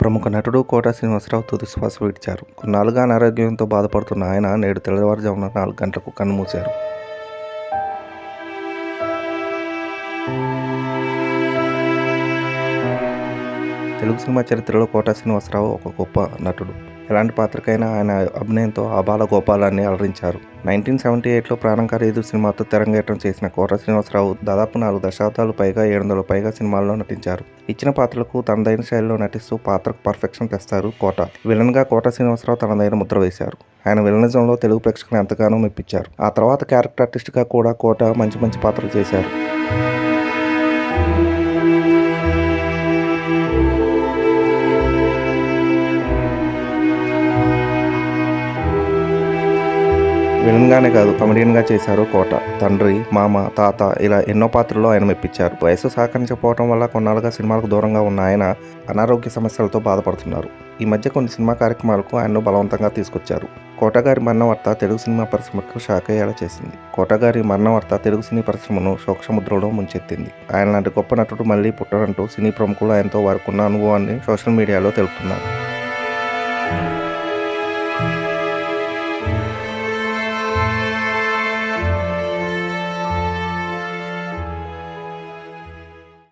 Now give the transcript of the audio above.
ప్రముఖ నటుడు కోట శ్రీనివాసరావు తుది శ్వాస విడిచారు. కొన్నాళ్లుగా అనారోగ్యంతో బాధపడుతున్న ఆయన నేడు తెల్లవారుజామున 4 గంటలకు కన్నుమూశారు. తెలుగు సినిమా చరిత్రలో కోట శ్రీనివాసరావు ఒక గొప్ప నటుడు. ఎలాంటి పాత్రకైనా ఆయన అభినయంతో ఆబాల గోపాలాన్ని అలరించారు. 1978లో ప్రాణం ఖరీదు సినిమాతో తెరంగేట్రం చేసిన కోట శ్రీనివాసరావు దాదాపు 4 దశాబ్దాలు పైగా 700 పైగా సినిమాల్లో నటించారు. ఇచ్చిన పాత్రలకు తనదైన శైలిలో నటిస్తూ పాత్రకు పర్ఫెక్షన్ తెస్తారు కోట. విలన్గా కోట శ్రీనివాసరావు తనదైన ముద్ర వేశారు. ఆయన విలనిజంలో తెలుగు ప్రేక్షకులను ఎంతగానో మెప్పించారు. ఆ తర్వాత క్యారెక్టర్ ఆర్టిస్ట్గా కూడా కోట మంచి పాత్రలు చేశారు. విలన్గానే కాదు, కమెడియన్గా చేశారు కోట. తండ్రి, మామ, తాత ఇలా ఎన్నో పాత్రల్లో ఆయన మెప్పించారు. వయసు సహకరించకపోవడం వల్ల కొన్నాళ్ళుగా సినిమాలకు దూరంగా ఉన్న ఆయన అనారోగ్య సమస్యలతో బాధపడుతున్నారు. ఈ మధ్య కొన్ని సినిమా కార్యక్రమాలకు ఆయన్ను బలవంతంగా తీసుకొచ్చారు. కోట గారి మరణ వార్త తెలుగు సినిమా పరిశ్రమకు షాక్ అయ్యేలా చేసింది. కోట గారి మరణ వార్త తెలుగు సినీ పరిశ్రమను శోకసముద్రంలో ముంచెత్తింది. ఆయన లాంటి గొప్ప నటుడు మళ్ళీ పుట్టడంటూ సినీ ప్రముఖులు ఆయనతో వారికున్న అనుభవాన్ని సోషల్ మీడియాలో తెలుపుతున్నారు.